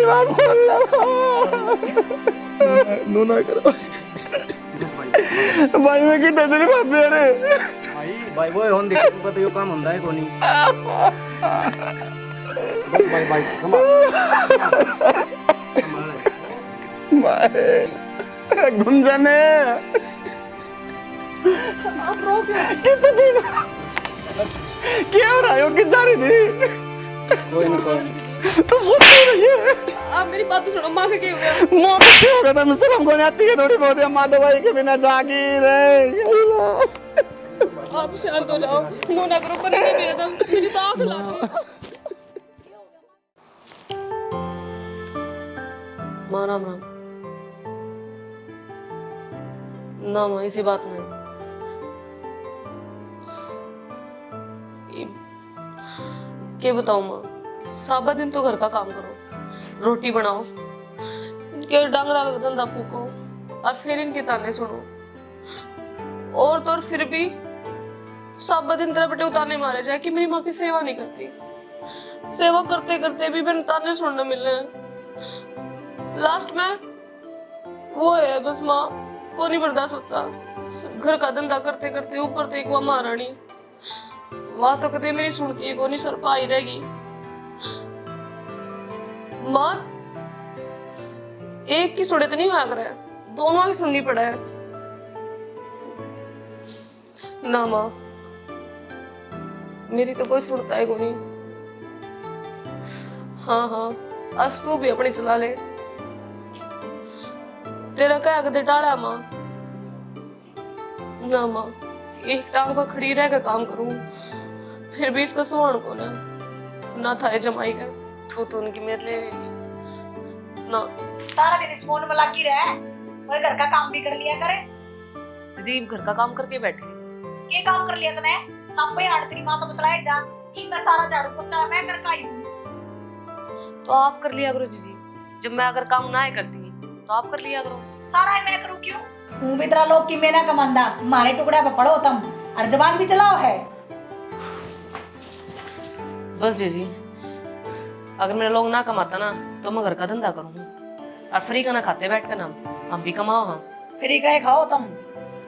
मेरी बात सुन लो। नूना करो भाई मैं कितने दिन भाभी रे भाई वो होन देख पता यो काम ਹੁੰਦਾ है कोनी बस भाई संभाल भाई गुंजन है आप रो क्यों? कितने दिन क्या हो रहा है कि जा रही थी कोई नहीं तो सुन क्यों रही है आप मेरी बात तो सुनो। माँ का क्या हो गया? मौत क्यों हो गया था मुझसे हमको नहीं आती है थोड़ी बहुत माँ दवाई के बिना जागीर है आप शांत हो जाओ। नो ना करो, पर नहीं मेरा दम, मुझे तो आँख लग गई। माँ राम राम। ना माँ इसी बात नहीं क्या बताऊं माँ, साबा दिन तो घर का काम करो, रोटी बनाओ, इनके डांगरा का धंधा फूको और फिर इनके ताने सुनो। और तो और फिर भी साबा दिन तेरा बेटे उताने मारे जाए कि मेरी माँ की सेवा नहीं करती। सेवा करते करते भी मैंने ताने सुनने मिल रहे हैं। लास्ट में वो है बस माँ को नहीं बर्दाश्त होता। घर का धंधा करते करते ऊपर से एक वो महारानी, वह तो कदे मेरी सुनती है, कोनी सर पाई रहेगी। माँ एक की सुने तो नहीं हुआ करे, दोनों की सुननी पड़ा है ना माँ। मेरी तो कोई सुनता है कोनी। हाँ हाँ आज तू भी अपनी चला ले। तेरा क्या कदे टाड़ा माँ ना माँ, एक टांग पर खड़ी रह कर काम करूं, फिर भी इसका सुहान को ना था जमाई का तो उनकी मेरे लिए ना। सारा दिन इस फोन में लगी रहे, कोई घर का काम भी कर लिया करे। दीदी घर का काम करके बैठे। के काम कर लिया तने? सब पे हाड़ तेरी मां तो बतलाए जा। ई मैं सारा झाड़ू पोछा मैं कर का आई हूं। तो आप कर लिया करो जीजी, जब मैं अगर काम ना करती तो आप कर लिया करो। सारा ही मैं करूं क्यों? हूं भी तेरा लोग की मैं ना कमांदा, मारे टुकड़ा पे पड़ो तुम और जबान भी चलाओ है। बस जीजी अगर मेरे लोग ना कमाता ना तो मैं घर का धंधा करूँ और फ्री का ना खाते बैठ कर ना हम भी कमाओ। हाँ फ्री का खाओ तुम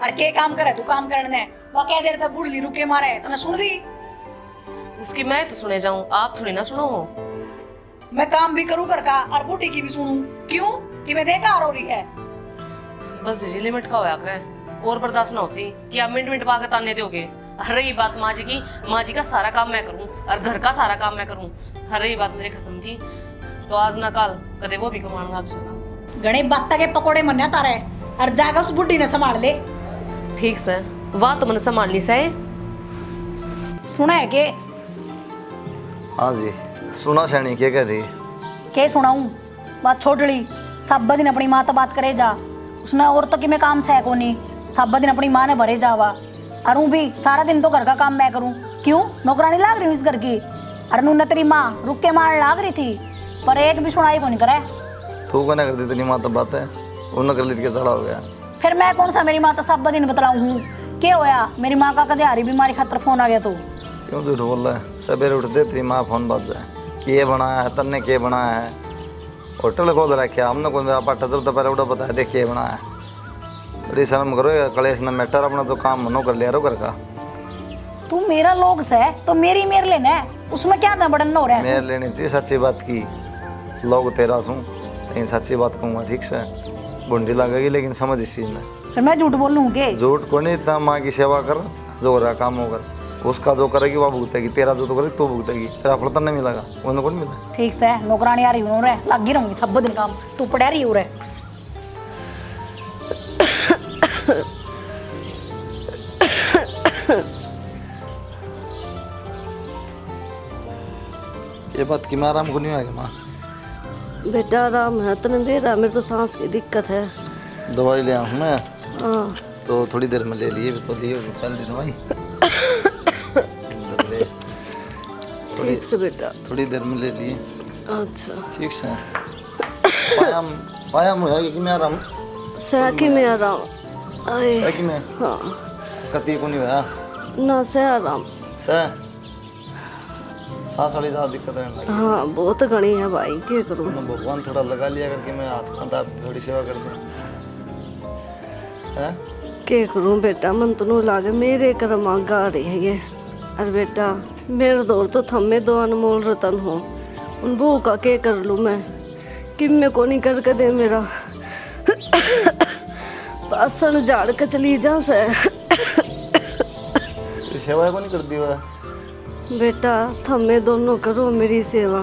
और के काम करे तू काम करने वो कह देर तक बुढ़ली रुके मारे तने सुन दी। उसकी मैं तो सुने जाऊं, आप थोड़ी ना सुनो। मैं काम भी करूं घर का और बूढ़ी की भी सुनूं क्यों कि मैं देखा हो रही है। बस जीजी लिमिट का होया करे, और बर्दाश्त ना होती कि आप मिनट मिनट पाकर ताने दोगे। रही बात माँ जी की, माँ जी का सारा काम मैं करूं और घर का सारा काम मैं करूं। रही बात मेरे खसम की तो आज ना कल कदे वो भी कमाने लग जाएगा। गणे बाता के पकोड़े मन्या तारे और जागा उस बुढ़ी ने संभाल ले। ठीक से वाह तो मन संभाल ली से सुना है के? हाँ जी सुना शैनी क्या कहती के सुनाऊं? बात छोटड़ी सब दिन अपनी माँ तो बात करे जा, उसने और तो कि मैं काम से को नहीं, सब दिन अपनी माँ ने भरे जावा और भी सारा दिन तो घर का काम मैं करूं क्यों? नौकरानी लाग रही हूँ इस घर की। और नूने तेरी माँ रुक के मार लाग रही थी पर एक भी सुनाई को नहीं करे। तू कहना करती तेरी माँ तो बात है उन्होंने कर ली के चढ़ा हो गया। फिर मैं कौन सा मेरी माँ तो सब दिन बतलाऊं हूँ क्या होया? मेरी माँ का कदे हारी बीमारी खातर फोन आ गया तो क्यों झूठ बोल रहा है? सवेरे उठते तेरी माँ फोन बाज जाए के बनाया है तन्ने के बनाया है, होटल खोल रखा हमने कोई मेरा पाठा तो पहले उड़ा बताया देखिए बनाया है। बड़ी शर्म करो कलेश न मैटर अपना तो काम मनो कर लिया रो घर का। तू मेरा लोग से तो मेरी मेर लेना है, उसमें क्या ना बड़न हो रहा है? मेर लेनी चाहिए सच्ची बात की, लोग तेरा सुन लेकिन सच्ची बात कहूँगा ठीक से बुंडी लगेगी लेकिन समझ इस चीज में। फिर मैं झूठ बोलूँ के? झूठ को नहीं, इतना माँ की सेवा कर जो रहा काम होकर उसका जो करेगी वह भुगतेगी, तेरा जो तो करेगी तो भुगतेगी, तेरा फल तो नहीं मिलेगा उन्हें कौन मिला। ठीक से नौकरानी आ रही हूँ रे लगी रहूंगी सब दिन काम, तू पड़ा रही हूँ रे। ये बात कि मैं आराम को नहीं आएगा माँ? बेटा आराम है तो नहीं दे रहा, मेरे तो सांस की दिक्कत है। दवाई ले आऊँ मैं? हाँ तो थोड़ी देर में ले लिए तो लिए पहले दी दवाई ठीक से बेटा, थोड़ी देर में ले लिए। अच्छा ठीक से पायाम पायाम है कि मैं आराम सह में आराम आए। सह कि मैं हाँ कती को नहीं होया ना सह आराम। सह सांस वाली ज़्यादा दिक्कत रहने लगी। हाँ बहुत घनी है भाई, क्या करूँ। तो भगवान थोड़ा लगा लिया करके मैं हाथ कंधा थोड़ी सेवा कर दें हैं। क्या करूँ बेटा, मन तो नहीं लागे, मेरे कर्म आगा रही है ये। अरे बेटा मेरे दौर तो थमे दो अनमोल रतन हो, उन बहू का क्या कर लूँ मैं, कि मैं को नहीं करके दे मेरा बासन झाड़ के चली जा से। सेवा को नहीं कर दी वह। बेटा थमे दोनों करो मेरी सेवा,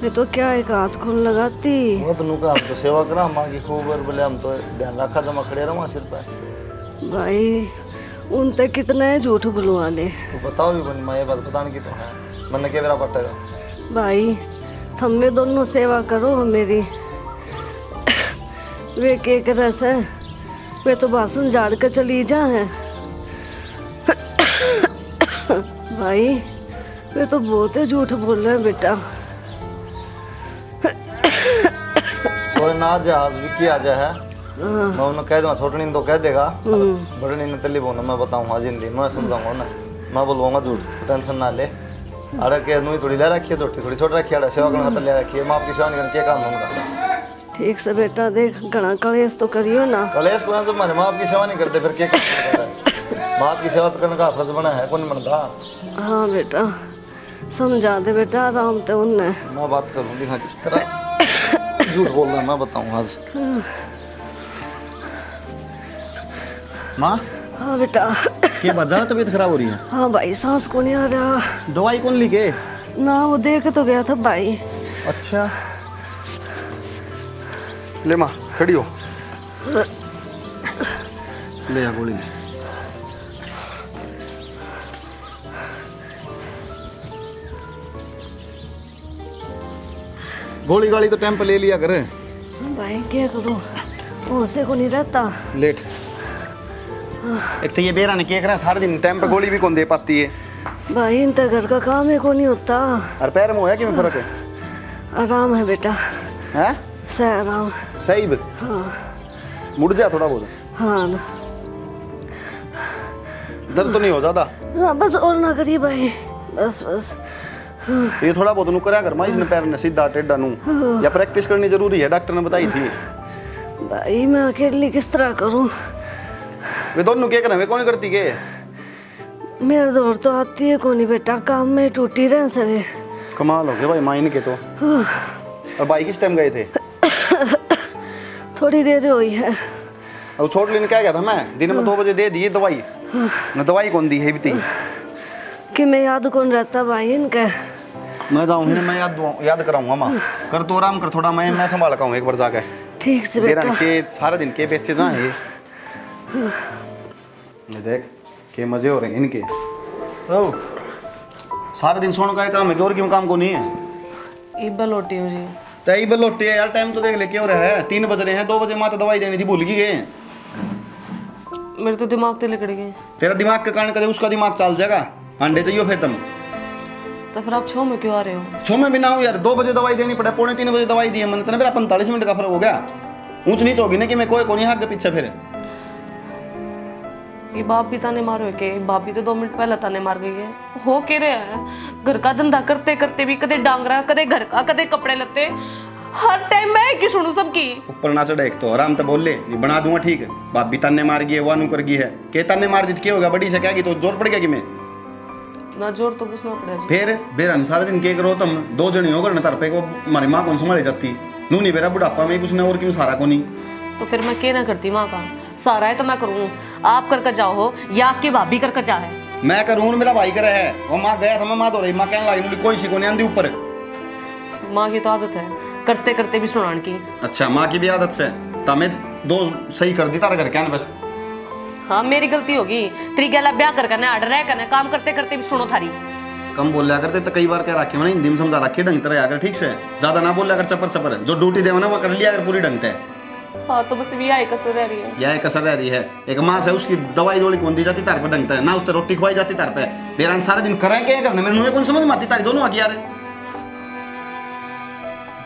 मैं तो क्या एक हाथ खोल लगाती। वो तो नुका हम तो सेवा करा माँ की खूब, और बोले हम तो ध्यान रखा जमा खड़े रहा सिर पे। भाई उन तक कितना झूठ बुलवा ले। तो बताओ भी बनी माँ, ये बात बताने की तो है, मन के मेरा पटेगा। भाई थमे दोनों सेवा करो मेरी। वे के रस है, वे तो बासन झाड़ के चली जा है। भाई वे तो बहुत ही झूठ बोल रहे हैं बेटा। कोई ना जहाज भी किया जाए है, मैं उन्हें कह दूँगा, छोटनी ने तो कह देगा, बड़नी ने तली बोलना मैं बताऊँगा जिंदगी, मैं समझाऊंगा ना, मैं बोलवाऊंगा झूठ, टेंशन ना ले। अरे के नुई थोड़ी ले रखी है, छोटी थोड़ी छोटी रखी है, सेवा करने खातर ले रखी है, मैं आपकी सेवा नहीं करने क्या काम होगा। ठीक से बेटा देख, घना कलेश तो करियो ना। कलेश को जब हमारे माँ आपकी सेवा नहीं करते फिर क्या करना है। माँ आपकी सेवा तो करने का फर्ज बना है, कौन बनता। हाँ बेटा समझा दे बेटा, आराम ते उनने। मैं बात करूँगी हाँ किस तरह झूठ बोल रहा है मैं बताऊँगा आज। माँ हाँ बेटा। क्या बात, ज़्यादा तबीयत खराब हो रही है? हाँ भाई सांस को नहीं आ रहा। दवाई कौन ली के? ना वो देख तो गया था भाई। अच्छा ले माँ खड़ी हो, ले आ गोली ले। गोली गाली तो टाइम पे ले लिया कर। भाई क्या करूँ, होशे को नहीं रहता। लेट। एक तो ये बेरा ने क्या करा, सारे दिन टाइम पे गोली भी कौन दे पाती है। भाई इनका घर का काम है को नहीं होता। और पैर में होया कि में फर्क है? आराम है बेटा, हैं? सह आराम। सही बे। हाँ मुड़ जा थोड़ा बहुत, हाँ ना। दर्द तो नहीं हो ज्यादा? ना बस और ना करिए भाई, बस बस। ये थोड़ा बहुत नु करा कर माँ, इसने पैर ने सीधा टेढ़ा नु, या प्रैक्टिस करनी जरूरी है, डॉक्टर ने बताई थी। भाई मैं अकेली किस तरह करूँ। वे दोनों क्या करें, वे कौन करती के? मेरे दौर तो आती है को नहीं बेटा, काम में टूटी रहे सरे। कमाल हो गया भाई माँ इनके तो। और भाई किस टाइम गए थे? थोड़ी देर हुई है। अब छोट लेने क्या गया था मैं, दिन में 2 बजे दे दी दवाई, न दवाई कौन दी है भी कि मैं याद कौन रहता भाई इनका। मैं जाऊँगी, मैं याद कराऊंगा माँ, कर तो आराम कर थोड़ा, मैं संभाल का हूँ एक बार जाके। ठीक से बेरा बेटा। के सारा दिन के बेचे जा ये देख के मजे हो रहे हैं इनके। ओ सारा दिन सोने का ही काम है, और क्यों काम को नहीं है? इब्बा लोटी हो जी। तई बलोटे यार, टाइम तो देख ले क्या हो रहा है, 3 बज रहे हैं, 2 बजे माँ तो दवाई देनी थी, भूल गए। मेरे तो दिमाग ते लिकड़ गए। तेरा दिमाग के कारण कदे उसका दिमाग चल जाएगा, अंडे चाहिए फिर तुम। तो फिर आप 6 में क्यों आ रहे हो? 6 में भी ना हो यार, 2 बजे दवाई देनी पड़े, 2:45 बजे दवाई दी है मैंने, तो मेरा 45 मिनट का फर्क हो गया। ऊंच नीच होगी ना कि मैं कोई को नहीं आगे पीछे फिर। ये बाप भी ताने मारो के, बाप भी तो 2 मिनट पहले ताने मार गई है। हो के रहे है, घर का धंधा करते करते भी कदे डांगरा, कदे घर का, कदे कपड़े लत्ते, हर टाइम मैं क्यों सुनूं सबकी। ऊपर ना चढ़े, एक तो आराम तो बोल ले, ये बना दूंगा ठीक है, बाप भी ताने मार गई है, वानू कर गई है, के ताने मार दी क्या होगा, बड़ी से क्या की तो जोर पड़ गया कि मैं ना जोर तो कुछ ना पड़े जी। फिर बेरा सारा दिन के करो तुम, 2 जने हो ना तरफे को, हमारी माँ कौन संभाली जाती, नू नहीं बेरा बुढ़ापा में कुछ और क्यों सारा को नहीं। तो फिर मैं क्या ना करती माँ का सारा है तो मैं करूँ, आप करके जाओ हो या आपकी भाभी करके जा है। मैं करूँ मेरा भाई करे है, वो माँ गया था मैं माँ तो रही, माँ कहने लगी कोई सी को नहीं आंदी ऊपर। माँ की तो आदत है करते करते भी सुनाने की। अच्छा माँ की भी आदत से तमें 2 सही कर दी तारा घर क्या बस। हाँ मेरी गलती होगी, तेरी गला ब्याह कर करना आर्डर है करना, काम करते करते भी सुनो थारी। कम बोल लिया करते तो कई बार क्या रखे मैंने हिंदी में समझा रखी ढंग तरह आकर ठीक से, ज्यादा ना बोल लिया कर, चपर चपर जो ड्यूटी देवा ना वो कर लिया कर पूरी ढंग से। हाँ तो बस भी यही कसर रह रही है। यह कसर रह रही है, एक माँ से उसकी दवाई दौड़ी कौन दी जाती तार पे ढंग से, ना उससे रोटी खुआई जाती तार पे, बेरान सारा दिन करें क्या करने मेरे मुँह कौन समझ में आती तारी दोनों आकी यार।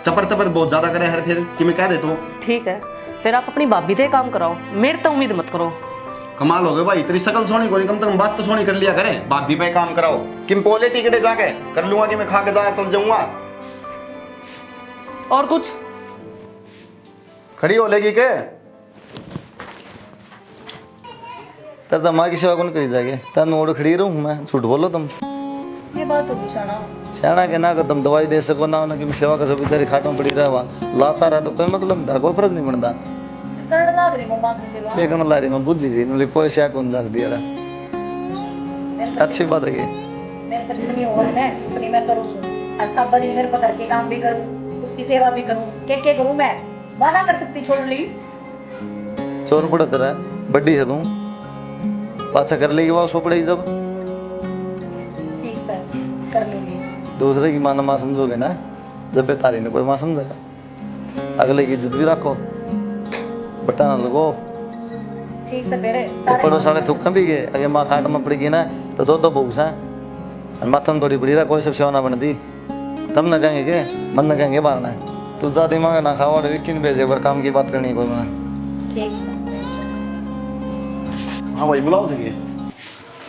चपर चपर बहुत ज्यादा करे है फिर कि मैं कह दे तो। ठीक है फिर आप अपनी भाभी से काम कराओ, मेरे तो उम्मीद मत करो। कमाल हो गए भाई, तेरी शकल सोनी को नहीं, कम से कम बात तो सोनी कर लिया करे। बाप भी पे काम कराओ, किम पोले टिकटे जाके कर लूंगा कि मैं खा के जा चल जाऊंगा। और कुछ? खड़ी हो लेगी के तेरे माँ की सेवा कौन करी जाके? तेन ओढ़ खड़ी रहूँ मैं? झूठ बोलो तुम। ये बात होगी शाना। सियाणा के ना तुम दवाई दे सको ना उन्हें कि सेवा कर सको, तेरी खाटों पड़ी रहा लाता रहा तो कोई मतलब तेरा कोई फर्क नहीं पड़ता। करने लाग रही मम्मा की सेवा। ये करने लारी मैं बुझी थी मुझे कोई शक कौन जाग दिया रहा। अच्छी बात है ये। मेरे पर जितनी होगा मैं उतनी मैं करूँ। और सब दिन मेरे पर के काम भी करूँ, उसकी सेवा भी करूँ, क्या करूँ मैं? माना कर सकती छोड़ ली। चोर पड़ा तेरा बड्डी है तू, पाछा कर लेगी वापस पड़ेगी जब। ठीक सर, कर लूंगी। दूसरे की माना माँ समझोगे ना, जब बेतारी ने कोई माँ समझेगा। अगले की इज्जत भी रखो, बटा ना लगो। ठीक से मेरे पड़ो साढ़े थुक्का भी गए, अगर माँ खाट में पड़ेगी ना तो दो भूस है और माथन थोड़ी पड़ी रहा, कोई सब सेवा ना बन दी। तब न कहेंगे के मन न कहेंगे बारना है तू ज्यादा दिमाग ना खावा विक्की ने भेजे पर काम की बात करनी कोई मैं। ठीक सर। हाँ भाई बुलाओ थे।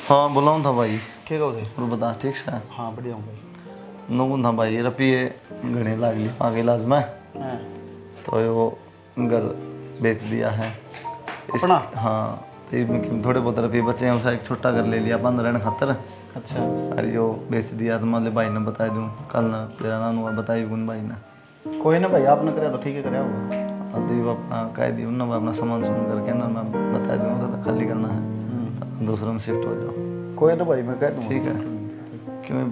हाँ बुलाऊँ था भाई। क्या कहो थे? और बता ठीक से? हाँ बढ़िया हूँ भाई। नून था भाई रपिए घने लागली आगे इलाज में, हाँ। तो वो घर बेच दिया है अपना? हाँ तो थोड़े बहुत रुपये बचे हैं, उसका एक छोटा घर ले लिया बंद रहने खातर। अच्छा। अरे यो बेच दिया तो मान ले भाई ने बता दूँ कल ना तेरा नाम हुआ बताई गुन भाई ने। कोई ना भाई, आपने कराया तो ठीक है, कराया होगा। आदि अपना कह दी उन्होंने अपना सामान सुन करके ना मैं बता दूँगा तो खाली करना है तो दूसरे में शिफ्ट हो जाओ। कोई ना भाई, मैं कह दूँगा। ठीक है कि मैं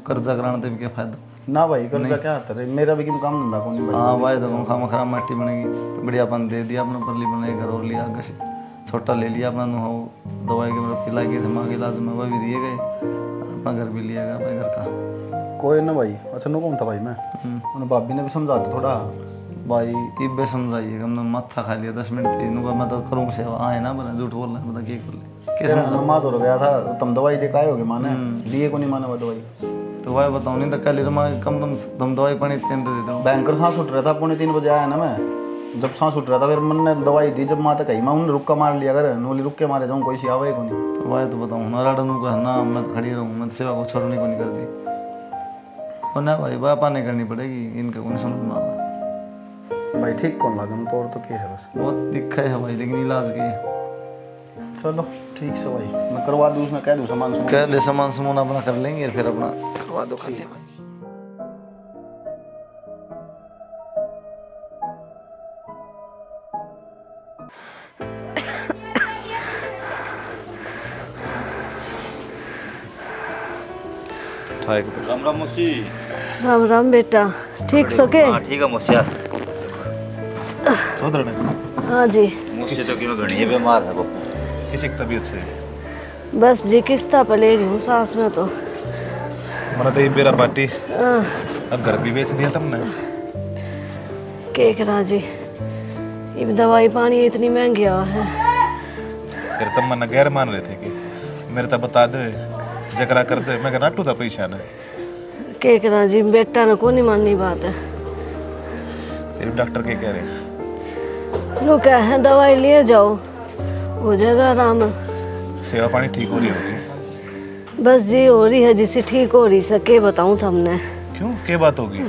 कर्जा कराने से भी क्या फायदा? ना भाई कर्जा क्या आता है, मेरा भी काम धंधा कौन नहीं भाई। हाँ भाई तो खामा खराब माटी बनेगी तो बढ़िया अपन दे दिया अपना परली बने घर और लिया आगे से छोटा ले लिया अपना नुहा दवाई के मतलब पिलाई गई दिमाग के इलाज में वह भी दिए गए और अपना घर भी लिया गया भाई घर का। कोई ना भाई। अच्छा नो कौन था भाई मैं, उन्हें भाभी ने भी समझा दो थोड़ा। भाई इबे समझाइए हमने माथा खा लिया 10 मिनट तेज नुका मैं तो करूँ सेवा आए ना बना झूठ बोल रहा है बता क्या कर ले क्या समझा माँ तो गया था तुम दवाई दे का होगे माने लिए को नहीं माना वो दवाई। तो भाई बताओ नहीं तो कल रमा कम तुम दवाई पानी तेम दे देते हो। बैंकर सांस उठ रहा था 2:45 बजे आया ना मैं, जब सांस उठ रहा था फिर मैंने दवाई दी, जब माँ तक आई मैं उन्हें रुक्का मार लिया कर नोली रुक के मारे जाऊँ कोई सी आवे को नहीं। तो भाई तो बताऊँ हमारा डनू का ना मैं तो खड़ी रहूँ मैं तो सेवा को छोड़ने को नहीं करती को ना भाई बापा नहीं करनी पड़ेगी इनका कौन समझ में आवा भाई ठीक कौन लगा तो और तो क्या है बस बहुत दिक्कत है भाई लेकिन इलाज की चलो ठीक से भाई मैं करवा दूँ उसमें कह दूँ सामान कह दे सामान सामान अपना कर लेंगे फिर अपना करवा दो खाली भाई। राम राम मौसी। राम राम बेटा, ठीक सो के? हाँ ठीक है मौसिया। हाँ जी। मौसी तो क्यों घनी बीमार है बप्पू, किसी की तबीयत से? बस जी किस्ता पे ले रही हूँ सास में तो मैंने तो ये बेरा पार्टी अब घर भी बेच दिया तुमने। के करा जी, ये दवाई पानी इतनी महंगी है। फिर तुम मन गैर मान रहे थे कि मेरे तो बता दे जकरा कर दे मैं नाटू था पैसा ने। के करा जी बेटा ने को नहीं माननी बात है। फिर डॉक्टर के कह रहे लोग कह है दवाई लिए जाओ हो जाएगा आराम। सेवा पानी ठीक हो रही होगी? बस जी हो रही है जिससे ठीक हो रही सके बताऊं तुमने। क्यों क्या बात होगी?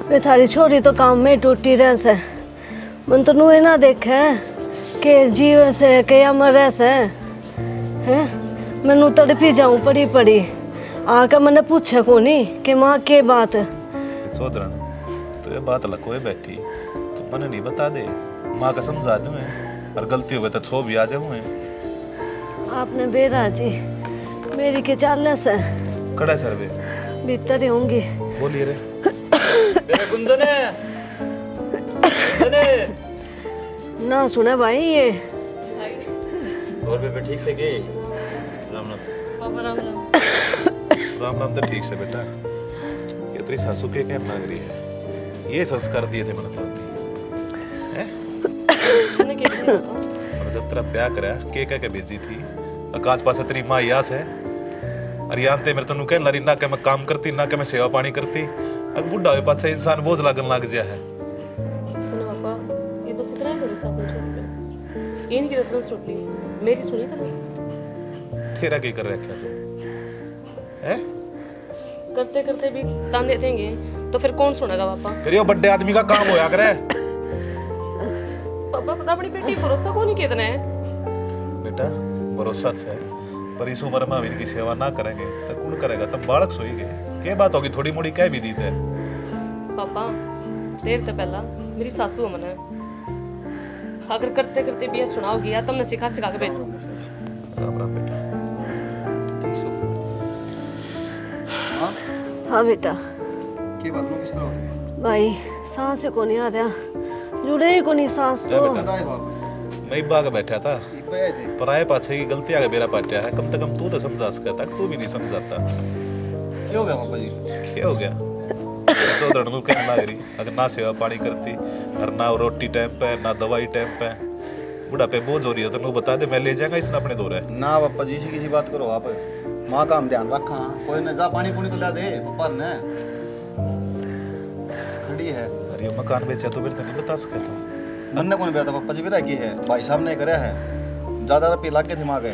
वे थारी छोरी तो काम में टूटी रह से मन तो नुए ना देखे के जीव से के अमर से हैं मैनू तड़पी जाऊं पड़ी पड़ी आके मैंने पूछे को नहीं कि माँ के बात सोदरन तो ये बात अलग कोई बैठी तो मैंने नहीं बता दे माँ का समझा दूँ और गलती हो गई तो छो भी आ जाऊँ। आपने बेरा जी मेरी के चाल से कड़ा सर वे भीतर ही होंगी। बोलिए रे गुंजने गुंजने ना सुने भाई ये और बेबे ठीक से गए? राम राम पापा राम राम। राम राम तो ठीक से बेटा ये तेरी सासू के क्या नागरी है ये संस्कार दिए थे मैंने ताती मैंने क्या किया पापा? और जब तेरा ब्याह करा के कह के भेजी थी आकाश पास तेरी माँ यास है और जानते मेरे तो कह लरी ना के मैं काम करती ना के मैं सेवा पानी करती अब बुढ़ा हुए पास इंसान बोझ लागन लग गया है। तो ना पापा ये बस इतना ही करो सब छोड़ के इनकी तो सुन ली, मेरी सुनी तो नहीं। तेरा क्या कर रखा सो है? करते करते भी ताने देंगे तो फिर कौन सुनेगा पापा? फिर यो बड़े आदमी का काम होया करे। पापा पता अपनी बेटी भरोसा को नहीं कितना है। बेटा भरोसा है, पर इस उम्र में हम इनकी सेवा ना करेंगे तो कौन करेगा? तब बालक सोएंगे, क्या बात होगी? थोड़ी मोड़ी कह भी दी थे पापा। देर तो पहला मेरी सासू अमन है, अगर करते करते भी ये सुनाओगी या तुमने सिखा सिखा के भेज। राम राम बेटा। हाँ बेटा। की बात में किस तरह भाई सांस को नहीं आ रहा, जुड़े ही को नहीं सांस तो। मैं बाग बैठा था, पर आए पाछे की गलती आगे मेरा पाटिया है। कम से कम तू तो समझा सकता था, तू भी नहीं समझाता। क्या हो गया पापा जी? क्या हो गया? चौधरी नू कहने लग रही अगर ना सेवा पानी करती और ना रोटी टाइम पे ना दवाई टाइम पे, बुढ़ापे बोझ हो रही है तो नू बता दे, मैं ले जाऊंगा इसने अपने दौरे। ना पापा जी किसी बात करो आप, माँ का हम ध्यान रखा। कोई ने जा पानी पुनी तो ला दे पापा ने, खड़ी है। अरे ये मकान बेचा तो मेरे तो नहीं बता सकता था। मन्ने कौन बेटा पापा जी भी रखी है, भाई साहब ने कराया है। ज्यादा रुपये लागे थे माँ के,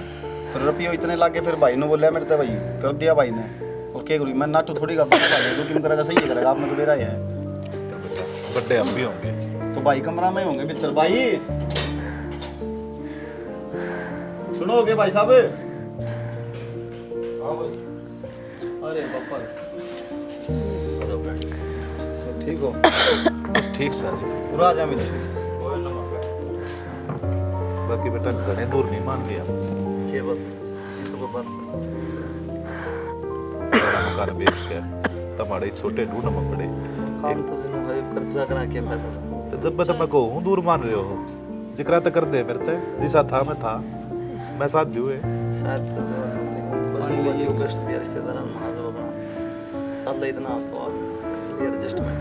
फिर रुपये इतने लागे, फिर भाई ने बोला मेरे तो भाई कर दिया भाई ने। और क्या करूँ मैं, नाटू थोड़ी करता हूँ, क्यों करेगा? सही है करेगा, आपने तो मेरा ही है। बड्डे हम भी होंगे तो भाई कमरा में होंगे बिस्तर। भाई सुनोगे भाई साहब? अरे पापा ठीक हो? बस ठीक सा जी। पूरा आ जा मिल। बाकी बेटा घने दूर नहीं मान लिया। के बात मेरा मकान बेच के तुम्हारे छोटे ढूंढ में पड़े। काम तो जिन्हों भाई कर्जा करा के फायदा था। तो जब मैं तुम्हें को हूँ दूर मान रहे हो, जिक्र तो कर दे मेरे ते, जिसा था मैं था, मैं साथ दिए शायद तो बस ये कष्ट दिया रिश्तेदार महाजब अपना साल इतना तो आप एडजस्टमेंट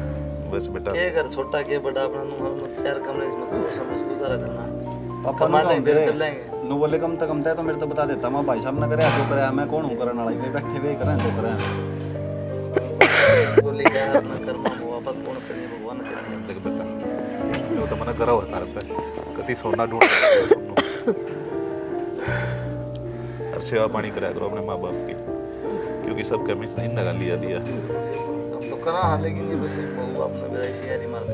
बस बेटा। के घर छोटा के बड़ा अपना हम चार कमरे में तो समझ गुजारा करना। पापा कमा ने लेंगे फिर कर लेंगे। नु बोले कम तक कम तो मेरे तो बता देता मैं, भाई साहब ने करे जो करे, मैं कौन हूँ करने वाला? वे बैठे हुए करें जो करें। बोली क्या अपना कर्म वो आपत कौन करने भगवान करेंगे। देख बेटा जो तो मैंने करा होता रहता है, कति सोना ढूंढ हर सेवा पानी कराया करो अपने माँ बाप की, क्योंकि सब कमी से नहीं लगा लिया दिया। हम तो करा हाँ, लेकिन ये बस बहू आपने मेरा ऐसी यारी मार दी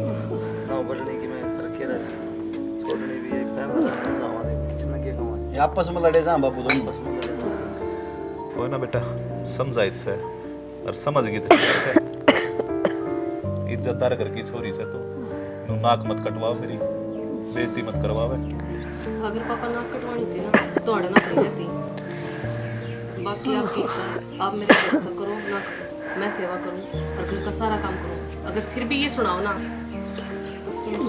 ना बढ़ने की मैं करके रहती छोड़ने भी एक टाइम समझावा दे किसने क्या कमा ये आपस में लड़े जा बापू दोनों। बस में लगे कोई ना बेटा समझा इससे और समझ गई तो इज्जतदार घर की छोरी से तो नू नाक मत कटवाओ, मेरी बेइज्जती मत करवावे। अगर पापा नाक कटवानी थी ना तो अड़ना पड़ी रहती। बाकी आपकी इच्छा है, आप मेरा भरोसा करो ना करो, मैं सेवा करूं और घर का सारा काम करूं। अगर फिर भी ये सुनाओ ना तो सुनो।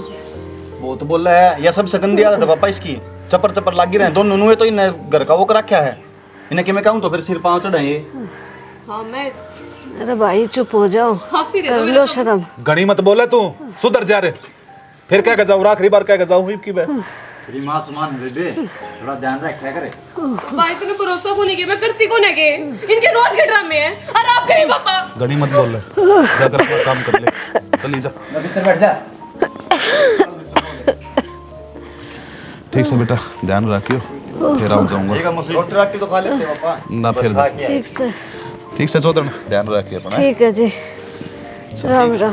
बहुत बोल रहा है, यह सब सकंदी आदत है पापा इसकी, चपर चपर लागी रहे दोनों नुए तो इन्हें घर का वो कर रखा है। इन्हें कि मैं कहूँ तो फिर सिर पाँव चढ़ाए। हाँ मैं अरे भाई चुप हो जाओ, हंसी दे दो कर मेरे लो को। शर्म। घड़ी मत बोले तू, सुधर जा रे। फिर क्या कर जाऊँ, आखिरी बार क्या कर जाऊँ की बे। तेरी माँ समान बेबे, थोड़ा ध्यान रखा करे। भाई तूने भरोसा को नहीं किया, मैं करती को नहीं के। इनके रोज के ड्रामे हैं और आपके भी पापा। घड़ी मत बोल ले, जाकर अपना काम कर ले, चली जा। भीतर बैठ जा। ठीक से बेटा ध्यान रखियो, फिर आऊँ जाऊँगा। रोटी राटी तो खा लेते पापा ना फिर ठीक से चौधरी ध्यान रखिए अपना। ठीक है जी, राम राम।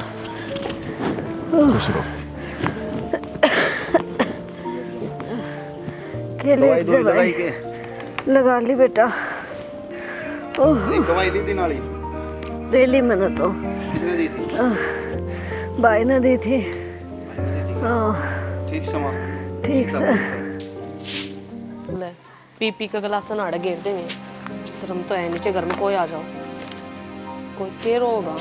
खुश रहो। दवाई दो लगाई के लगा ली बेटा। ओह दवाई दी थी नाली दे ली मैंने तो, किसने दी थी? भाई ने दी थी। हाँ ठीक समा ठीक से। ले पी का गिलास नाड़ा घेर देंगे। शर्म तो है नीचे घर में कोई आ जाओ, कोई केयर होगा।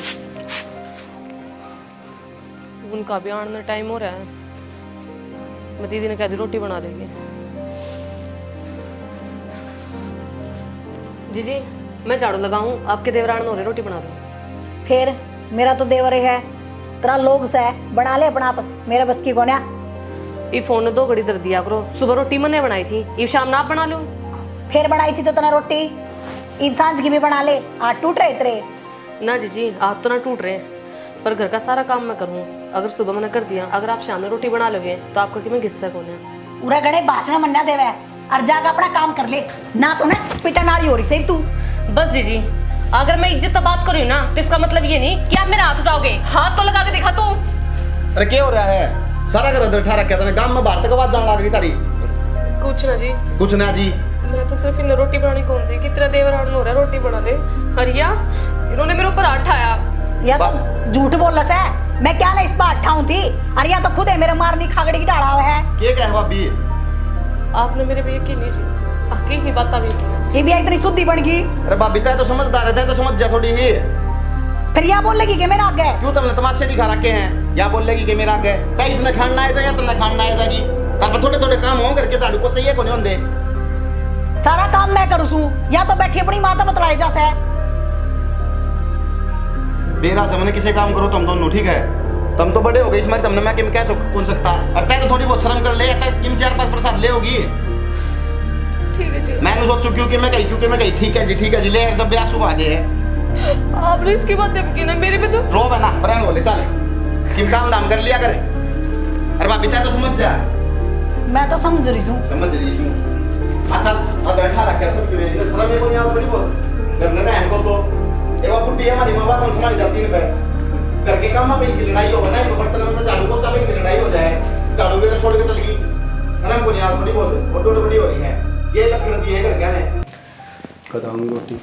उनका भी आने में टाइम हो रहा है। मैं दीदी ने कह दी रोटी बना देंगे। जी मैं झाड़ू लगाऊं, आपके देवरान हो रहे रोटी बना दूं। फिर मेरा तो देवर ही है, तेरा लोग से बना ले अपना आप, मेरे बस की कोन्या। ये फोन ने 2 घड़ी दर दिया करो। सुबह रोटी मैंने बनाई थी, ये शाम ना आप बना लो। फिर बनाई थी तो तना रोटी ईद सांझ की भी बना ले, हाथ टूट रहे तेरे। ना जी हाथ तो ना टूट रहे, पर घर का सारा काम मैं करूँ। अगर सुबह मैंने कर दिया, अगर आप शाम में रोटी बना लोगे तो आपका कि मैं गुस्सा कौन है। उरे गड़े भाषण मन्ना देवे और जाकर अपना काम कर ले, ना तो ना पिटा नाली हो रही सही तू। बस जीजी, अगर मैं इज्जत से बात कर रही हूँ ना तो इसका मतलब ये नहीं कि आप मेरा हाथ उठाओगे। हाथ तो लगा के दिखा तू। अरे क्या हो रहा है? सारा घर अंदर ठा रखा तूने, गांव में बाहर तक आवाज जान लग रही तारी। कुछ ना जी, कुछ ना जी, मैं तो सिर्फ इन्हें रोटी बनानी कौन दी कि तेरा देवरान हो रहा है रोटी बना दे। हरिया, इन्होंने मेरे ऊपर हाथ उठाया। या तो झूठ बोल रहा है, मैं क्या ना इस पर अठाऊं थी, अरे या तो खुद है मेरे मारनी खागड़ी की डाला हुआ है। क्या कहे भाभी? आपने मेरे पे यकीन नहीं जी, आके ही बात भी की। ये भी इतनी शुद्धि बन गई। अरे भाभी तय तो समझदार है, तय तो समझ जा थोड़ी ही। फिर या बोल लगी कि मेरा आगे क्यों तुमने तमाशे दिखा रखे हैं? या बोल लेगी कि मेरा आगे कहीं इसने खाना है या तुमने खाना है जाएगी। पर थोड़े थोड़े काम हो करके झाड़ू को चाहिए को नहीं होंगे। सारा काम मैं करूँ सू, या तो बैठी अपनी माता बतलाए जा से। बेरा से मैंने किसे काम करो तुम दोनों, ठीक है? तुम तो बड़े हो गए, इसमें तुमने मैं किम कह कौन सकता। और तय तो थोड़ी बहुत शर्म कर ले, किम 4-5 प्रसाद ले होगी। ठीक है जी। मैंने सोचू क्योंकि मैं गई ठीक है जी ले एकदम ब्याह सुबह दे है। आपने इसकी बात की ना मेरे पे तो रो बना बरंग बोले चले किम काम दाम कर लिया करे। अरे भाभी तय तो समझ जा। मैं तो समझ रही हूँ। समझ रही हूँ। अच्छा अब बैठा रखा सब क्यों नहीं शर्म है कोई यहाँ थोड़ी बहुत करने ना हमको तो एक बार बुढ़ी हमारी माँ बाप संभाल जाती है। घर के काम में की लड़ाई हो ना, बर्तन में झाड़ू पोछा में लड़ाई हो जाए, झाड़ू भी छोड़ के चल गई। शर्म को नहीं आप थोड़ी बहुत फोटो बड़ी हो रही है, ये लक्षण दी है घर क्या ने खदाऊंगी रोटी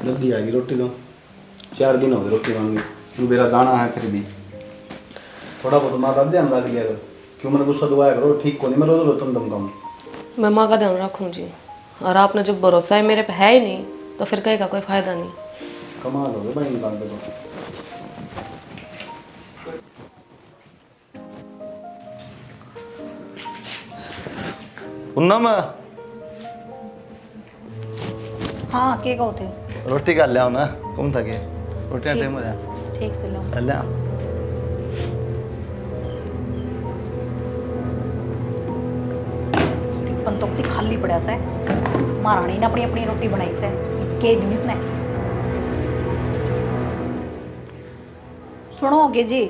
जल्दी आएगी रोटी तो 4 दिन हो गए रोटी मांगी। मेरा जाना है फिर भी थोड़ा बहुत माँ का ध्यान रख लिया करो। क्यों मैंने गुस्सा दुआया करो, ठीक को नहीं मैं रोज रोता तुम कम। मैं माँ का ध्यान रखूँ जी, और आपने जब भरोसा है मेरे पे है ही नहीं तो फिर कहीं का कोई फायदा नहीं। कमाल हो गया भाई निकाल दे तो। उन्नम हाँ के कहते रोटी का ले आओ ना, कौन था के रोटी टाइम हो रहा ठीक से लो। ले आओ। पंतोक्ति खाली पड़ा से महारानी ने अपनी अपनी रोटी बनाई से के दूस ने। सुनोगे जी,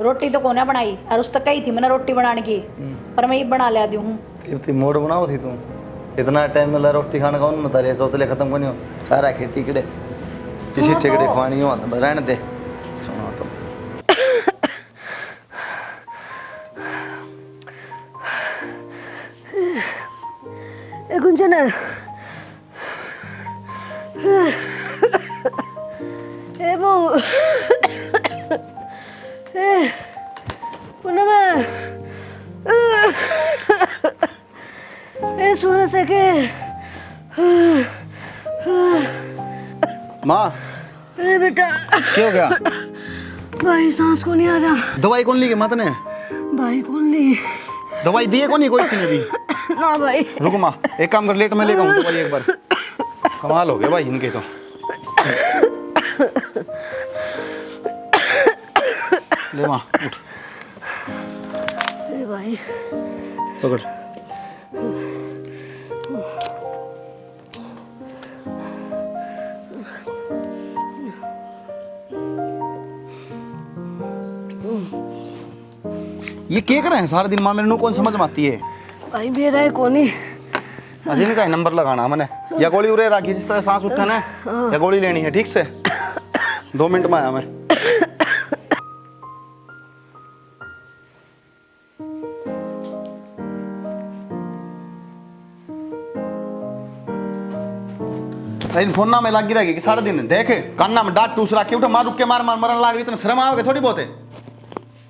रोटी तो कोने बनाई और उस तक कही थी मैंने रोटी बनाने की, पर मैं ये बना लिया दी हूँ। इतनी मोड़ बनाओ थी तुम, इतना टाइम मिला रोटी खाने का उन बता रहे चौथले खत्म को नहीं हो सारा खेती टिकड़े किसी टिकड़े खुआनी हो तो रहने दे। सुनो तो ए गुंजन ए वो ए पुनः ए सुन सके माँ अरे बेटा क्या हो गया? भाई सांस को नहीं आ रहा। दवाई कौन ली के मत ने? भाई कौन ली? दवाई दी है कौन नहीं कोई किसी ने भी? ना भाई रुको माँ एक काम कर लेट में लेगा हूँ दवाई एक बार। कमाल हो गया भाई इनके तो। ले माँ उठ ए भाई पकड़। ये क्या कर रहे हैं सारा दिन माँ? मेरे को कौन समझ में आती है भाई मेरा है कोनी अजी का नंबर लगाना मैंने या गोली उरे रखी जिस तरह सांस उठा ना या गोली लेनी है ठीक से 2 मिनट में आया मैं। लेकिन फोन ना में लगी रहेगी कि सारा दिन देख कान्ना में डांट टूस रखी उठा मार रुक के मार मरन लाग रही इतना शर्म आओगे थोड़ी बहुत है।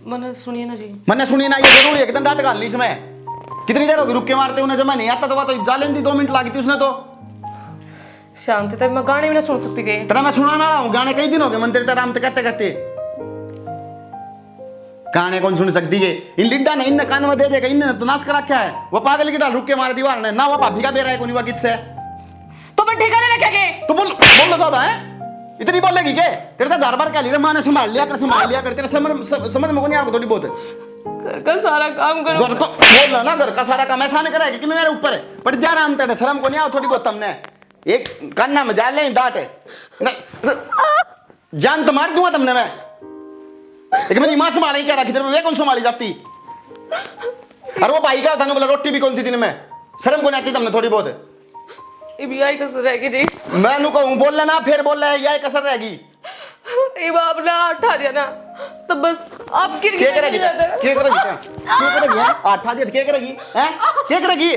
मैंने सुनिए ना जी, मैंने सुनी ना ये जरूरी है कितना डांट गाल ली इसमें। कितनी देर होगी रुक के मारते उन्हें जमा नहीं आता तो बात तो जा लेंदी 2 मिनट लगी थी उसने तो। शांति तक मैं गाने भी ना सुन सकती गई। तेरा मैं सुना ना रहा हूँ गाने कई दिन हो गए मंदिर तेरा राम कहते कहते गाने कौन सुन सकती है? इन लिड्डा ने इन कान में दे देगा इन तो नाश करा क्या है? वो पागल की डाल रुक के मारे दीवार ने ना वो भाभी का बेरा है कोई किस से तो मैं ठेका ले क्या गए? तो बोलना चाहता है इतनी बोलेगी के? तेरे तो 1000 बार कह ली माँ ने संभाल लिया कर तेरा समझ में को नहीं आपको थोड़ी बहुत घर का सारा काम करो। घर को बोल ना घर का सारा काम ऐसा नहीं कराएगी कि मेरे ऊपर है पर जा रहा हम तेरे शर्म को नहीं आओ थोड़ी बहुत तुमने एक कान्ना में जाल ले डांट है जान तो मार दूंगा तुमने मैं। एक मेरी माँ संभाली क्या रखी तेरे वे कौन संभाली जाती अरे वो भाई का था ना, बोला रोटी भी कौन थी दिन में, शर्म को नहीं आती तुमने थोड़ी बहुत? ये भी आई कसर रहेगी जी। मैं नु कहूँ बोल लेना, फिर बोल रहा है यह कसर रहेगी। ये बाप ने हटा दिया ना, तो बस आप गिर क्या करेगी? क्या करेगी? क्या करेगी? आठा दिया क्या करेगी? हैं? क्या करेगी?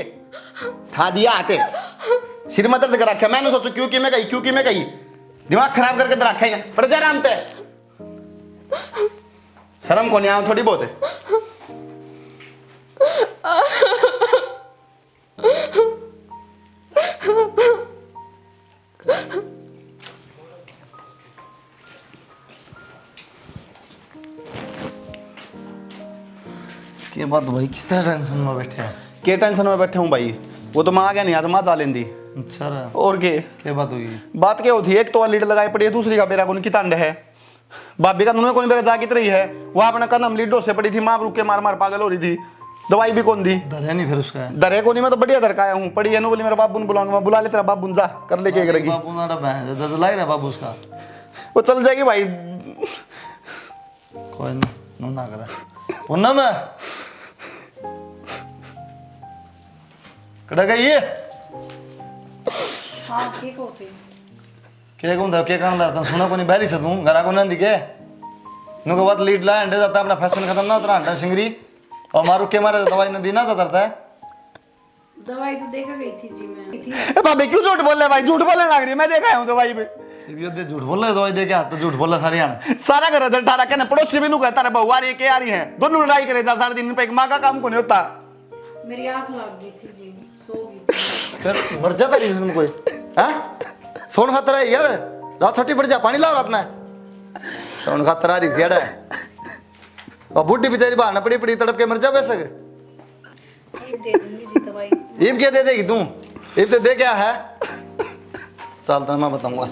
ठा दिया आते सिर में दर्द कर रखा। मैंने सोचू क्यों कि मैं कही दिमाग खराब करके रखा है पर जा आराम ते शर्म को नहीं आया थोड़ी बहुत है। क्या बात भाई, किस तरह टेंशन में बैठे हैं? के टेंशन में बैठे हूँ भाई? वो तो माँ गया नहीं, आज माँ जा लेंदी। अच्छा रहा। और क्या बात होगी? बात क्या होती है, एक तो लीड लगाई पड़ी है, दूसरी का बेरा कौन की तंड है, भाभी का उन्होंने कौन बेरा जागित रही है, वो अपना कदम लीडो से पड़ी थी, माँ रुक के मार मार पागल हो रही थी, दवाई भी कौन दी? डर है नहीं फिर उसका? दरे को नहीं, मैं तो बढ़िया दरकाया हूँ, पड़ी है नु बोली मेरा बाबू बुलाऊंगा, मैं बुला ले तेरा बाबू जा कर ले, क्या करेगी? बाबू ना डबा है, जज लग रहा है बाबू उसका। वो चल जाएगी भाई। कोई नहीं, ना करे उन्ना मैं कड़ा गई है। हाँ ठीक होती क्या कहूँ था, क्या कहना था? सुना को नहीं बहरी से तू घरा को नहीं दिखे नु के बाद लीड ला अंडे जाता अपना फैशन खत्म ना उतरा अंडा सिंगरी और मारू के मारे दवाई न दी ना तरता है। दवाई तो देखा गई थी जी मैं। भाभी क्यों झूठ बोल रहे भाई? झूठ बोलने लग रही है, मैं देखा हूँ दवाई पे। ये झूठ बोल रहा है, दवाई दे के हाथ तो झूठ बोल रहा सारे आने सारा घर इधर ठारा कहने पड़ोसी भी नु कहता रे बहु आ रही है, क्या आ रही है, दोनों लड़ाई करे जा सारे दिन पे, एक माँ का काम को नहीं होता। मेरी आँख लग गई थी जी, सो गई थी। फिर मर जाता नहीं तुम कोई हाँ? सोन खातर है यार, रात छुट्टी पड़ जा, पानी लाओ रात में। सोन खातर आ रही थी यार, और बुढ़ी बेचारी बहाना पड़ी पड़ी तड़प के मर जा वैसे। दे दूंगी जी दवाई। ईब क्या दे देगी तू? ईब तो दे क्या है? चलता मैं बताऊंगा।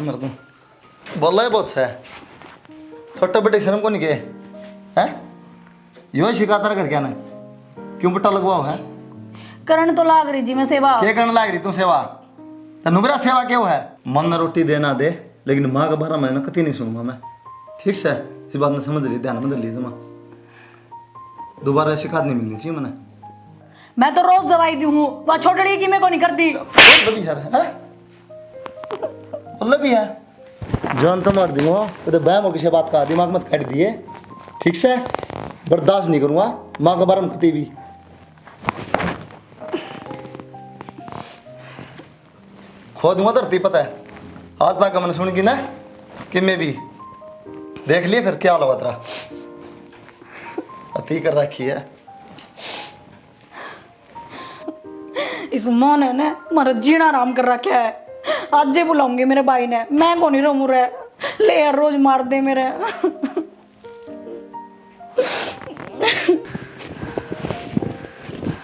मर तू बोल रहा है बहुत है, छोटे बड़े शर्म को नहीं के हैं? यूं शिकायत कर क्या ना, क्यों बट्टा लगवाओ है? करण तो लाग रही जी मैं सेवा। क्या करने लाग रही तू सेवा? तो नुबरा सेवा क्यों है? मन न रोटी देना दे, लेकिन माँ का 12 महीना कति नहीं सुनूंगा मैं, ठीक से? इस बात ने समझ ली, ध्यान में लीजिए माँ, दोबारा शिकायत नहीं मिलनी चाहिए मैंने। मैं तो रोज दवाई दी हूँ, वह छोटड़ी की मैं को नहीं करती। भी यार है मतलब भी है जान तो मार दूंगा, तो बहम हो किसी बात का दिमाग मत काट दिए, ठीक से? बर्दाश्त नहीं करूंगा माँ का 12 में कति भी। खो दूंगा धरती, पता है आज तक मैंने सुन की ना कि मैं भी देख लिए, फिर क्या होगा तेरा अति कर रखी है। इस माँ ने ना हमारा जीना आराम कर रखा है। आज ही बुलाऊंगी मेरे भाई ने, मैं को नहीं रहूं रे, ले यार रोज मार दे मेरे।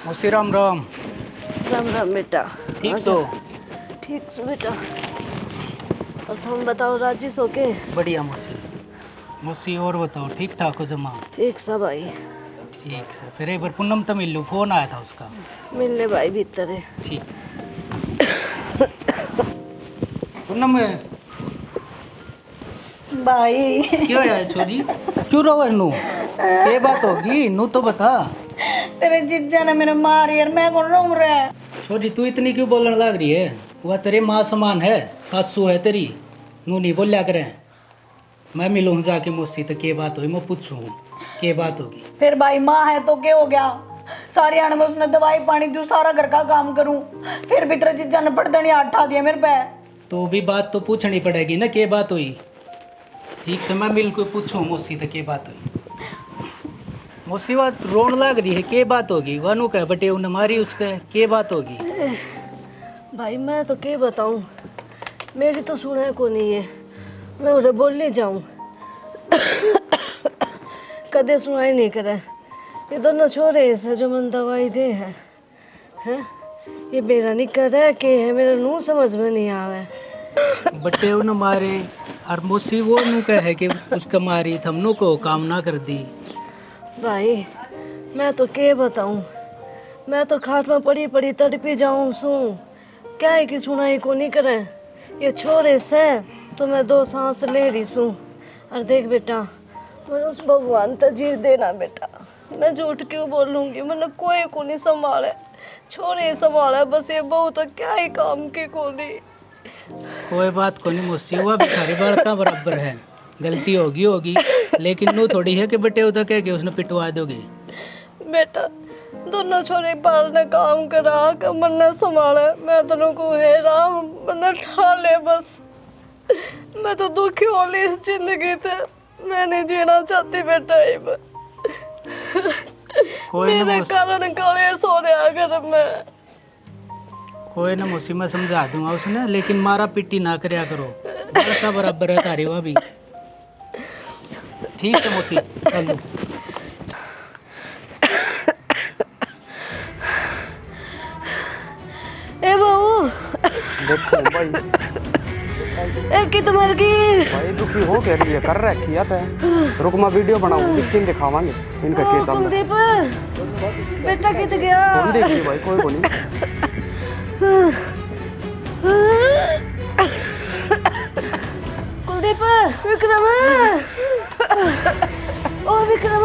मौसी राम राम। राम राम बेटा। ठीक तो? ठीक सो बेटा। और तुम बताओ राजी सो के? बढ़िया मौसी। मौसी और बताओ ठीक ठाक हो जमा? ठीक सब भाई। ठीक से फिर एक बार पूनम तो मिल लो, फोन आया था उसका। मिलने भाई भीतर है। ठीक। पूनम भाई क्यों यार छोरी, क्यों रो नू? ये बात होगी नू तो बता। तेरे जीजा ने मेरे मार यार, मैं कौन रहूं रे? छोरी तू इतनी क्यों बोलने लग रही है? वह तेरे माँ समान है, सासू है तेरी, नू नहीं बोलिया करें। मैं मिलूँ जाके मुझसे तो क्या बात हुई, मैं पूछूँ क्या बात होगी। फिर भाई माँ है तो क्या हो गया? सारी आने में उसने दवाई पानी दूँ, सारा घर का काम करूँ, फिर भी तेरे जीजा ने पड़दनी हाथ उठा दिया मेरे पे। तो भी बात तो पूछनी पड़ेगी ना, क्या बात हुई? ठीक से मैं मिल को पूछूँ मुझसे तो क्या बात हुई। मुझसे बात रोन लग रही है, क्या बात होगी? वनु कह बटे उन्हें मारी उसके, क्या बात होगी? भाई मैं तो क्या बताऊं, मेरी तो सुना को नहीं है, मैं उसे बोलने जाऊं कदे सुनाई नहीं करे। ये दोनों छोरे ऐसे जो मन दवाई दे है ये मेरा नहीं करे के है, मेरा नू समझ में नहीं आवे। बटे उन्हें मारे और मुझसे वो नू कहे कि उसका मारी थमनों को काम ना कर दी। भाई मैं तो क्या बताऊं, मैं तो खाट में पड़ी पड़ी तड़पी जाऊं सू, क्या है कि सुनाई को नहीं करे। ये छोरे से तो मैं 2 सांस ले रही सू। और देख बेटा, पर उस भगवान तजीर देना बेटा, मैं झूठ क्यों बोलूंगी, मैंने कोई को नहीं संभाले, छोरे संभाला बस, ये बहू तो क्या ही काम की कोनी। कोई बात को नहीं मुझसे, हुआ भिखारी बड़का बराबर है, गलती होगी लेकिन नो थोड़ी है कि बेटे उधर कह के उसने पिटवा दोगे। बेटा दोनों छोरे पालने काम करा के मन्ने संभाले, मैं तेनों को है राम मन्ने ठाले बस। मैं तो दुखी होली इस जिंदगी से, मैं नहीं जीना चाहती बेटा। मेरे कारण कलेश हो रहा घर में। कोई ना मुसी मैं समझा दूंगा उसने, लेकिन मारा पिट्टी ना करया करो, बड़का बराबर है तारी हुआ भी। ठीक है मुसी, चलो। ए बहू देखो भाई, ए कित मर गई भाई दुखी हो कह रही है, कर रखी है। रुक मैं वीडियो बनाऊं, किसकिन दिखावांगे इनका क्या चल रहा है। कुलदीप बेटा कित गया? कौन देखिए भाई, कोई को नहीं। कुलदीप, विक्रम, ओ विक्रम,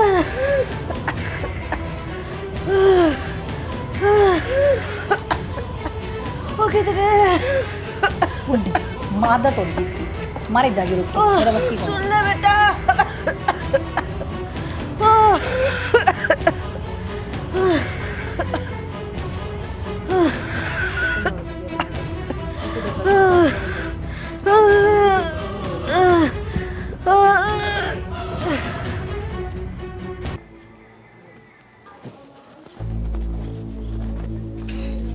ओ कित गए? मादा तोड़ दी इसकी, मारे जागी रुक के, मेरा बस की सुन ले बेटा।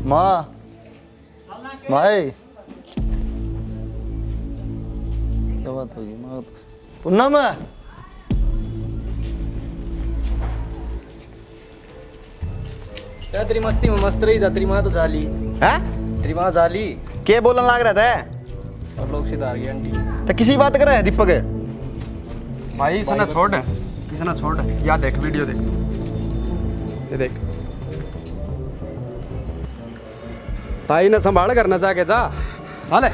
माँ, माई क्या बात होगी माँ? तो पूनम है क्या तेरी मस्ती में मस्त रही जा, तेरी माँ तो जाली हैं? तेरी माँ जाली के बोलन लाग रहा था? और लोग सीधा आ गए आंटी। तो किसी बात कर रहा है दीपक? भाई सना छोड़, किसना छोड़, या देख वीडियो देख, ये देख। भाई ने संभाल करना चाहे जा, हाले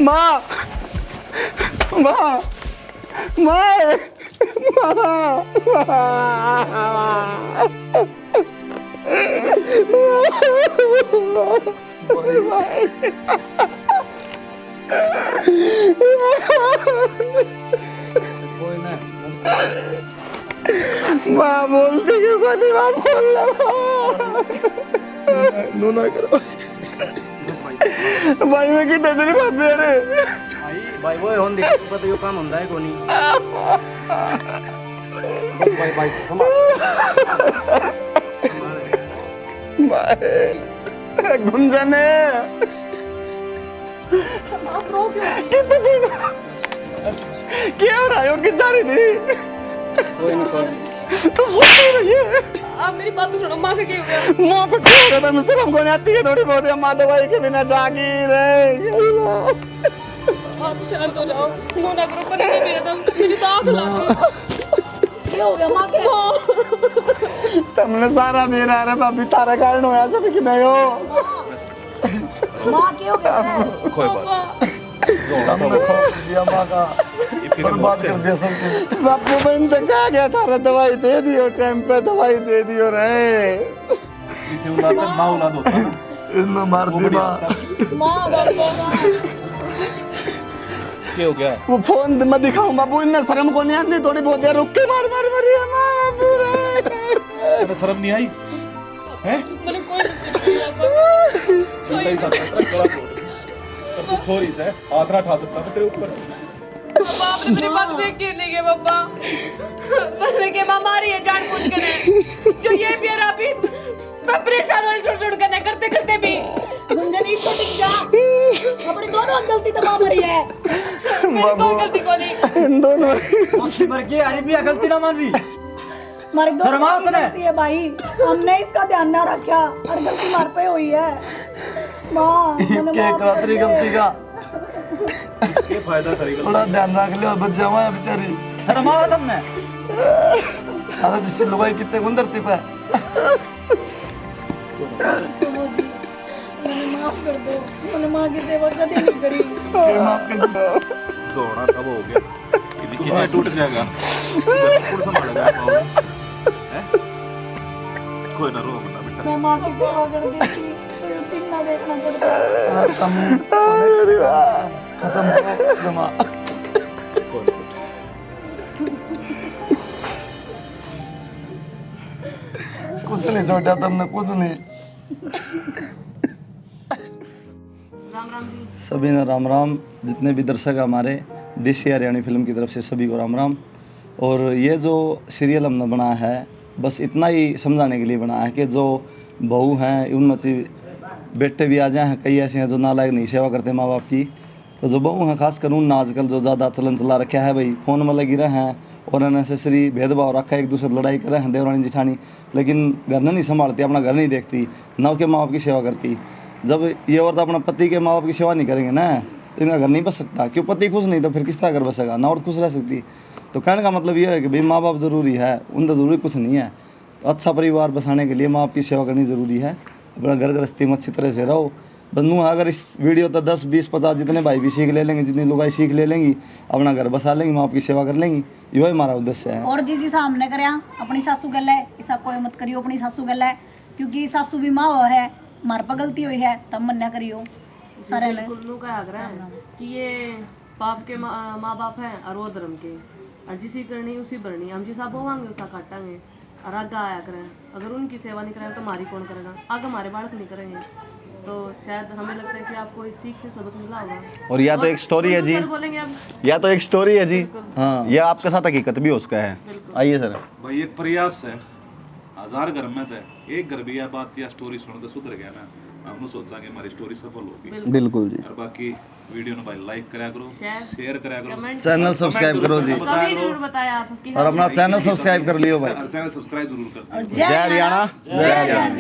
माँ, माँ, माँ, माँ बोलती क्यों कोनी? माँ बोल नो ना करो भाई, मैं कितने तेरी बात दे रहे भाई वो होन दे पता यो काम ਹੁੰਦਾ है कोनी। भाई भाई भाई गुंजन क्या हो रहा है? कि जा रही थी? कोई नहीं तो सोच रही है। आप मेरी बात तो सुनो, माँ का क्या हो गया? माँ को क्या हो गया था? मुझसे हमको नहीं आती है थोड़ी बहुत, माँ दवाई के बिना जागी रहे। आप शांत हो जाओ, नो ना करो, पर नहीं मेरा दम, मुझे तो आँख लग गई। क्या हो गया माँ के? तुमने सारा मेरा रे भाभी तारा कारण होया सो कि नहीं हो? माँ क्या हो गया? कोई बात हमने खो दिया माँ का, बर्बाद कर दिया सब कुछ। बापू बहन तो क्या गया था रे, दवाई दे दियो टाइम पे, दवाई दे दियो रे। इसे उलाते माँ उला दो इनमें मार दी माँ। क्या हो गया? वो फोन मैं दिखाऊं बाबू, इन्हें शर्म को नहीं आती थोड़ी बहुत देर रुक के मार मार मरी है माँ बाबू रे। तेरे शर्म नहीं आई हैं? मैंने कोई नहीं सही साथ तू छोरी से हाथ ना उठा सकता मैं तेरे ऊपर। पापा आपने मेरी बात देख के नहीं गए पापा, मैंने के माँ मारी है जानबूझ के ने, जो ये भी है अभी मैं परेशान हो छोड़ करने करते करते भी। गुंजन तो टिक जा, अपनी दोनों गलती तो माँ मरी है। मेरी कोई गलती को नहीं। इन दोनों मर गई, अरे भी गलती ना मान रही। हमारी दोनों की गलती है भाई, हमने इसका ध्यान ना रखा और गलती मार पे हुई है। माँ क्या करातरी गलती का ये फायदा करेगा। थोड़ा ध्यान रख लियो, बच जावा है बेचारी। शर्म आ तुमने? अरे जिससे लुगाई कितने गुंदर थी पे। माफ कर दो, मैंने माँ की सेवा कभी नहीं करी। दौड़ा तब हो गया कि किचन टूट जाएगा कौन संभालेगा हैं? कोई ना रो मत बेटा मैं माँ की सेवा कर देती, फिर दिन ना देखना पड़ता। खत्म हो जमा। कुछ नहीं छोटा तुमने, कुछ नहीं। राम राम जी। सभी ने राम राम। जितने भी दर्शक हैं हमारे डीसी हरियाणी फिल्म की तरफ से सभी को राम राम। और ये जो सीरियल हमने बनाया है बस इतना ही समझाने के लिए बनाया है कि जो बहू हैं उनमें से बेटे भी आ जाए हैं, कई ऐसे हैं जो नालायक नहीं सेवा करते माँ बाप की। तो जो बहू हैं खासकर उन आजकल जो ज़्यादा चलन चला रखा है भाई, फ़ोन में लगी रहे हैं और अननेसेसरी भेदभाव रखा है, एक दूसरे लड़ाई कर रहे हैं देवरानी जिठानी, लेकिन घर नहीं संभालती, अपना घर नहीं देखती, नव के माँ बाप की सेवा करती। जब ये औरत अपना पति के माँ बाप की सेवा नहीं करेंगे ना तो इनका घर नहीं बस सकता। क्यों? पति खुश नहीं तो फिर किस तरह घर बसेगा ना, औरत खुश रह सकती। तो कहने का मतलब ये है कि भाई माँ बाप ज़रूरी है, उनका ज़रूरी कुछ नहीं है। अच्छा परिवार बसाने के लिए माँ बाप की सेवा करनी ज़रूरी है। अपना घर गृहस्थी में अच्छी तरह से रहो। बंधु अगर इस वीडियो तो 10, 20, 50 जितने भाई भी सीख ले लेंगे, जितनी लुगाई सीख ले लेंगी, अपना घर बसा लेंगी, माँ बाप की सेवा कर लेंगी, यो हमारा उद्देश्य है। और जी सामने करया अपनी सासू गल है, ऐसा कोई मत करियो अपनी सासू गल है, क्योंकि सासू भी माँ है, मार पर गलती हुई है तब मन न करियो सारे ले। बिल्कुल का आग्रह है कि ये पाप के माँ बाप हैं और वो धर्म के, और जिसी करनी उसी भरनी, हम जिसा बोवांगे उसा काटांगे और आगे आया करें। अगर उनकी सेवा नहीं करें तो हमारी कौन करेगा? आगे हमारे बालक नहीं करेंगे। तो शायद हमें लगता है कि आपको इस सीख से सबक मिला होगा। और या तो एक स्टोरी है जी, सर बोलेंगे अब। या तो एक स्टोरी है जी, हाँ या आपके साथ हकीकत भी हो उसका है। आइए सर। भाई एक प्रयास है, 1000 घर में थे एक घर भी यह बात या स्टोरी सुन तो सुधर गया ना, हमने सोचा कि हमारी स्टोरी सफल होगी। बिल्कुल जी। और बाकी वीडियो ने भाई लाइक करा करो, शेयर करा करो, कमेंट चैनल सब्सक्राइब करो जी, कभी जरूर बताया आप कि और अपना चैनल सब्सक्राइब कर लियो भाई। चैनल सब्सक्राइब जरूर कर जय हरियाणा, जय हरियाणा।